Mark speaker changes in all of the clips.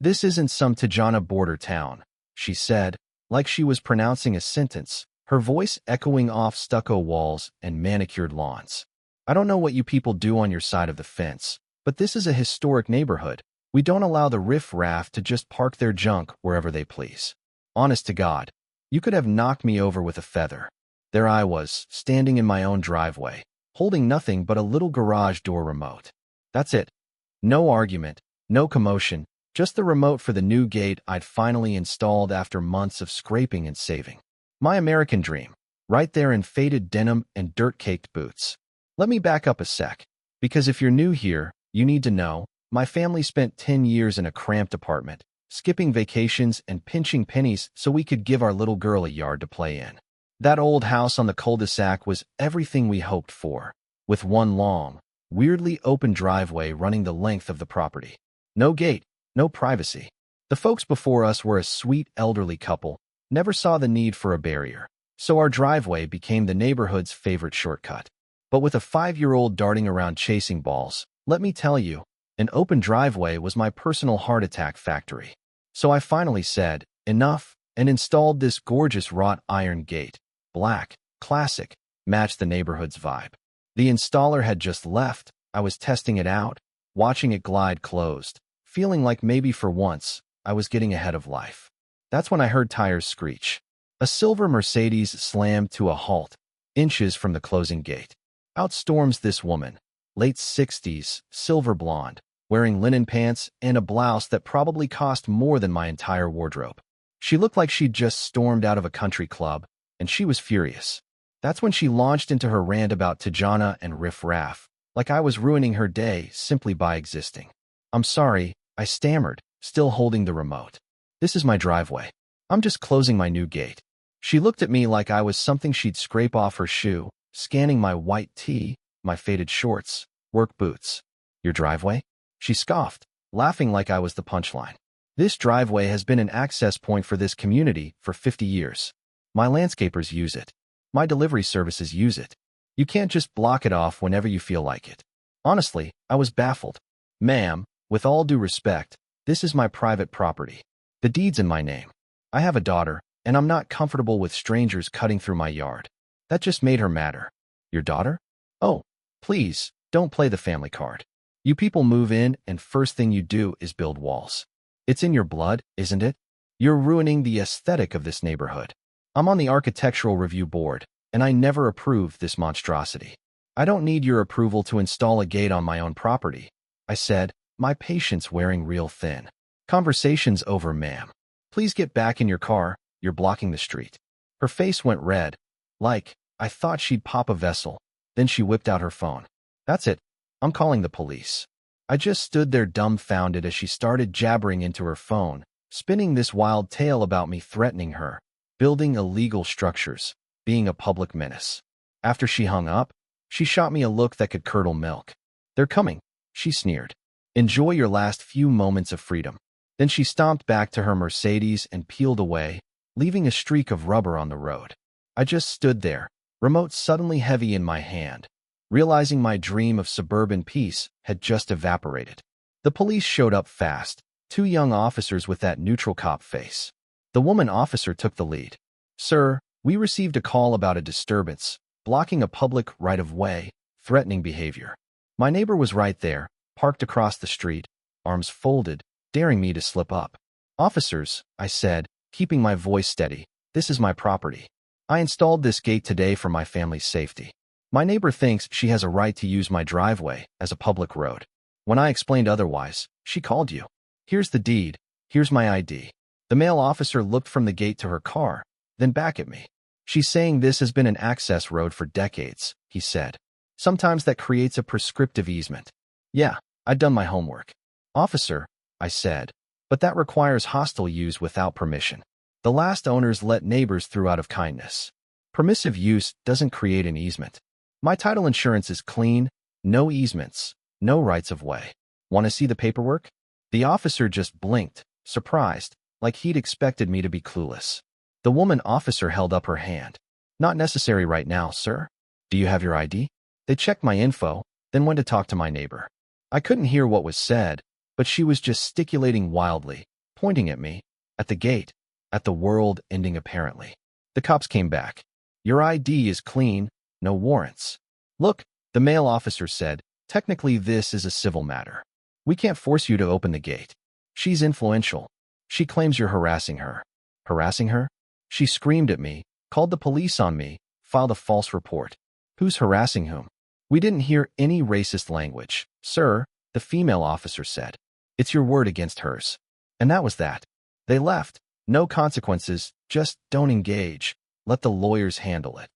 Speaker 1: This isn't some Tajana border town, she said, like she was pronouncing a sentence, her voice echoing off stucco walls and manicured lawns. I don't know what you people do on your side of the fence, but this is a historic neighborhood. We don't allow the riff-raff to just park their junk wherever they please. Honest to God, you could have knocked me over with a feather. There I was, standing in my own driveway, holding nothing but a little garage door remote. That's it. No argument, no commotion, just the remote for the new gate I'd finally installed after months of scraping and saving. My American dream, right there in faded denim and dirt-caked boots. Let me back up a sec, because if you're new here, you need to know, my family spent 10 years in a cramped apartment, skipping vacations and pinching pennies so we could give our little girl a yard to play in. That old house on the cul-de-sac was everything we hoped for, with one long, weirdly open driveway running the length of the property. No gate, no privacy. The folks before us were a sweet elderly couple, never saw the need for a barrier, so our driveway became the neighborhood's favorite shortcut. But with a 5-year-old darting around chasing balls, let me tell you, an open driveway was my personal heart attack factory. So I finally said, enough, and installed this gorgeous wrought iron gate. Black, classic, matched the neighborhood's vibe. The installer had just left. I was testing it out, watching it glide closed, feeling like maybe for once, I was getting ahead of life. That's when I heard tires screech. A silver Mercedes slammed to a halt, inches from the closing gate. Out storms this woman, late 60s, silver blonde, wearing linen pants and a blouse that probably cost more than my entire wardrobe. She looked like she'd just stormed out of a country club, and she was furious. That's when she launched into her rant about Tajana and Riff Raff, like I was ruining her day simply by existing. I'm sorry, I stammered, still holding the remote. This is my driveway. I'm just closing my new gate. She looked at me like I was something she'd scrape off her shoe, scanning my white tee, my faded shorts, work boots. Your driveway? She scoffed, laughing like I was the punchline. This driveway has been an access point for this community for 50 years. My landscapers use it. My delivery services use it. You can't just block it off whenever you feel like it. Honestly, I was baffled. Ma'am, with all due respect, this is my private property. The deed's in my name. I have a daughter, and I'm not comfortable with strangers cutting through my yard. That just made her madder. Your daughter? Oh, please, don't play the family card. You people move in, and first thing you do is build walls. It's in your blood, isn't it? You're ruining the aesthetic of this neighborhood. I'm on the architectural review board, and I never approved this monstrosity. I don't need your approval to install a gate on my own property, I said, my patience wearing real thin. Conversation's over, ma'am. Please get back in your car, you're blocking the street. Her face went red, like, I thought she'd pop a vessel. Then she whipped out her phone. That's it. I'm calling the police. I just stood there dumbfounded as she started jabbering into her phone, spinning this wild tale about me threatening her, building illegal structures, being a public menace. After she hung up, she shot me a look that could curdle milk. They're coming, she sneered. Enjoy your last few moments of freedom. Then she stomped back to her Mercedes and peeled away, leaving a streak of rubber on the road. I just stood there, remote suddenly heavy in my hand, realizing my dream of suburban peace had just evaporated. The police showed up fast, 2 young officers with that neutral cop face. The woman officer took the lead. Sir, we received a call about a disturbance, blocking a public right-of-way, threatening behavior. My neighbor was right there, parked across the street, arms folded, daring me to slip up. Officers, I said, keeping my voice steady, this is my property. I installed this gate today for my family's safety. My neighbor thinks she has a right to use my driveway as a public road. When I explained otherwise, she called you. Here's the deed. Here's my ID. The male officer looked from the gate to her car, then back at me. She's saying this has been an access road for decades, he said. Sometimes that creates a prescriptive easement. Yeah, I'd done my homework. Officer, I said, but that requires hostile use without permission. The last owners let neighbors through out of kindness. Permissive use doesn't create an easement. My title insurance is clean, no easements, no rights of way. Want to see the paperwork? The officer just blinked, surprised, like he'd expected me to be clueless. The woman officer held up her hand. Not necessary right now, sir. Do you have your ID? They checked my info, then went to talk to my neighbor. I couldn't hear what was said, but she was gesticulating wildly, pointing at me, at the gate, at the world ending apparently. The cops came back. Your ID is clean, no warrants. Look, the male officer said, technically this is a civil matter. We can't force you to open the gate. She's influential. She claims you're harassing her. Harassing her? She screamed at me, called the police on me, filed a false report. Who's harassing whom? We didn't hear any racist language, sir, the female officer said. It's your word against hers. And that was that. They left. No consequences, just don't engage. Let the lawyers handle it.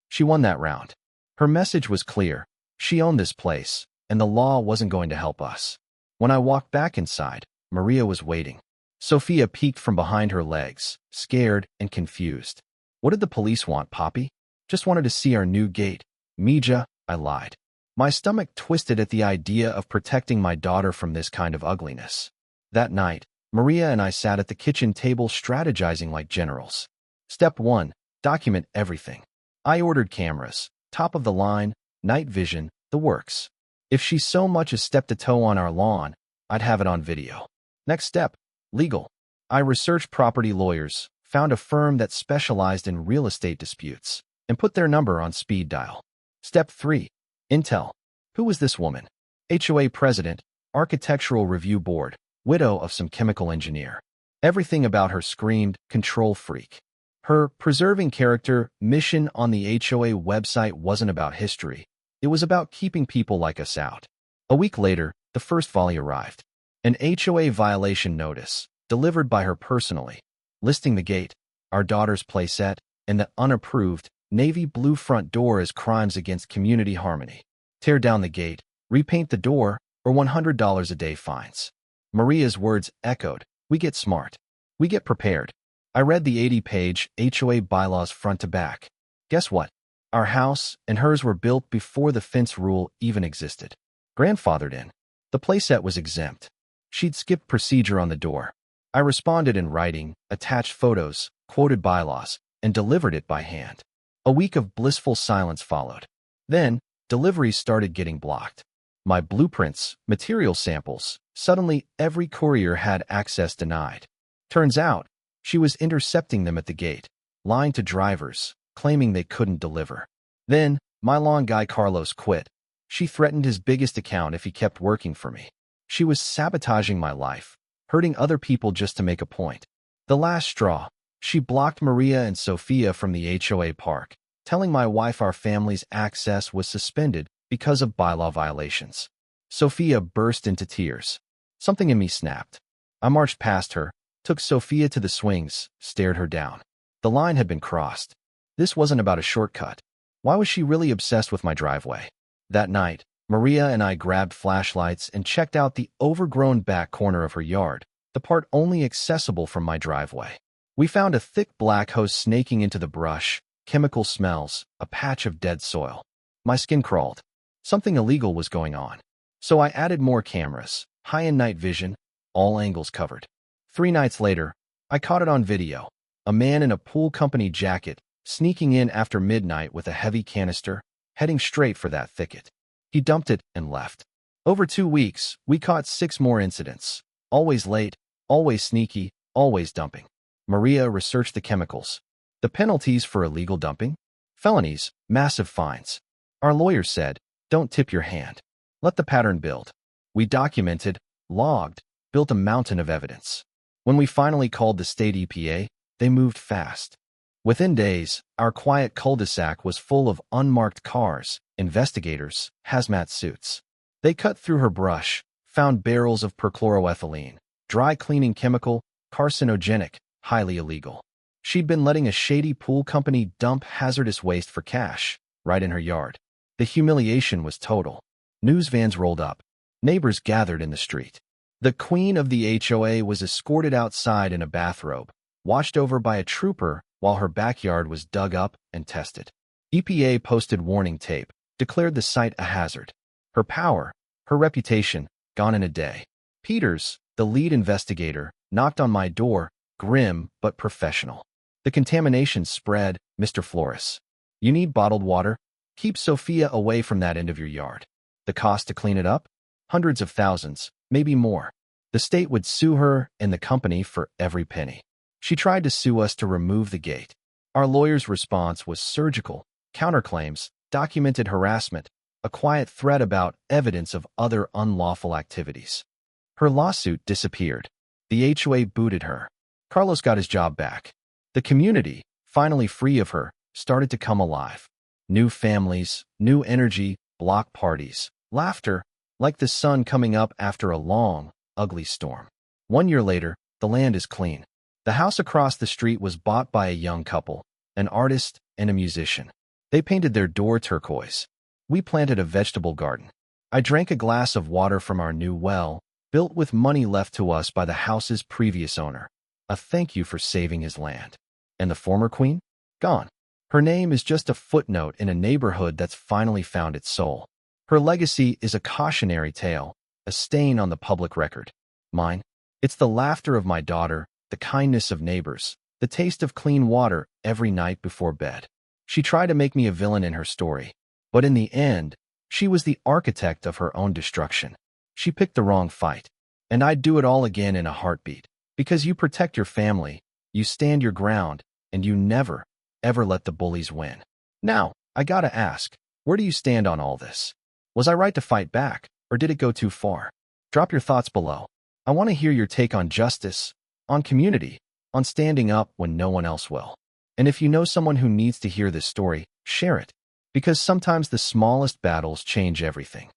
Speaker 1: She won that round. Her message was clear. She owned this place, and the law wasn't going to help us. When I walked back inside, Maria was waiting. Sophia peeked from behind her legs, scared and confused. What did the police want, Poppy? Just wanted to see our new gate. Mija, I lied. My stomach twisted at the idea of protecting my daughter from this kind of ugliness. That night, Maria and I sat at the kitchen table strategizing like generals. Step 1. Document everything. I ordered cameras, top of the line, night vision, the works. If she so much as stepped a toe on our lawn, I'd have it on video. Next step. Legal. I researched property lawyers, found a firm that specialized in real estate disputes, and put their number on speed dial. Step 3. Intel. Who was this woman? HOA president, architectural review board, widow of some chemical engineer. Everything about her screamed control freak. Her preserving character mission on the HOA website wasn't about history. It was about keeping people like us out. A week later, the first volley arrived. An HOA violation notice, delivered by her personally, listing the gate, our daughter's playset, and the unapproved navy blue front door as crimes against community harmony. Tear down the gate, repaint the door, or $100 a day fines. Maria's words echoed. We get smart. We get prepared. I read the 80-page HOA bylaws front to back. Guess what? Our house and hers were built before the fence rule even existed. Grandfathered in. The playset was exempt. She'd skipped procedure on the door. I responded in writing, attached photos, quoted bylaws, and delivered it by hand. A week of blissful silence followed. Then, deliveries started getting blocked. My blueprints, material samples, suddenly every courier had access denied. Turns out, she was intercepting them at the gate, lying to drivers, claiming they couldn't deliver. Then, my lawn guy Carlos quit. She threatened his biggest account if he kept working for me. She was sabotaging my life, hurting other people just to make a point. The last straw, she blocked Maria and Sophia from the HOA park, telling my wife our family's access was suspended because of bylaw violations. Sophia burst into tears. Something in me snapped. I marched past her, took Sophia to the swings, stared her down. The line had been crossed. This wasn't about a shortcut. Why was she really obsessed with my driveway? That night, Maria and I grabbed flashlights and checked out the overgrown back corner of her yard, the part only accessible from my driveway. We found a thick black hose snaking into the brush, chemical smells, a patch of dead soil. My skin crawled. Something illegal was going on. So I added more cameras, high-end night vision, all angles covered. 3 nights later, I caught it on video. A man in a pool company jacket, sneaking in after midnight with a heavy canister, heading straight for that thicket. He dumped it and left. Over 2 weeks, we caught 6 more incidents. Always late, always sneaky, always dumping. Maria researched the chemicals. The penalties for illegal dumping? Felonies, massive fines. Our lawyer said, don't tip your hand. Let the pattern build. We documented, logged, built a mountain of evidence. When we finally called the state EPA, they moved fast. Within days, our quiet cul-de-sac was full of unmarked cars, investigators, hazmat suits. They cut through her brush, found barrels of perchloroethylene, dry cleaning chemical, carcinogenic, highly illegal. She'd been letting a shady pool company dump hazardous waste for cash, right in her yard. The humiliation was total. News vans rolled up. Neighbors gathered in the street. The queen of the HOA was escorted outside in a bathrobe, watched over by a trooper while her backyard was dug up and tested. EPA posted warning tape, declared the site a hazard. Her power, her reputation, gone in a day. Peters, the lead investigator, knocked on my door, grim but professional. The contamination spread, Mr. Flores. You need bottled water? Keep Sophia away from that end of your yard. The cost to clean it up? Hundreds of thousands, maybe more. The state would sue her and the company for every penny. She tried to sue us to remove the gate. Our lawyer's response was surgical, counterclaims, documented harassment, a quiet threat about evidence of other unlawful activities. Her lawsuit disappeared. The HOA booted her. Carlos got his job back. The community, finally free of her, started to come alive. New families, new energy, block parties, laughter, like the sun coming up after a long, ugly storm. 1 year later, the land is clean. The house across the street was bought by a young couple, an artist and a musician. They painted their door turquoise. We planted a vegetable garden. I drank a glass of water from our new well, built with money left to us by the house's previous owner. A thank you for saving his land. And the former queen? Gone. Her name is just a footnote in a neighborhood that's finally found its soul. Her legacy is a cautionary tale, a stain on the public record. Mine? It's the laughter of my daughter, the kindness of neighbors, the taste of clean water every night before bed. She tried to make me a villain in her story, but in the end, she was the architect of her own destruction. She picked the wrong fight, and I'd do it all again in a heartbeat, because you protect your family, you stand your ground, and you never, ever let the bullies win. Now, I gotta ask, where do you stand on all this? Was I right to fight back, or did it go too far? Drop your thoughts below. I want to hear your take on justice, on community, on standing up when no one else will. And if you know someone who needs to hear this story, share it, because sometimes the smallest battles change everything.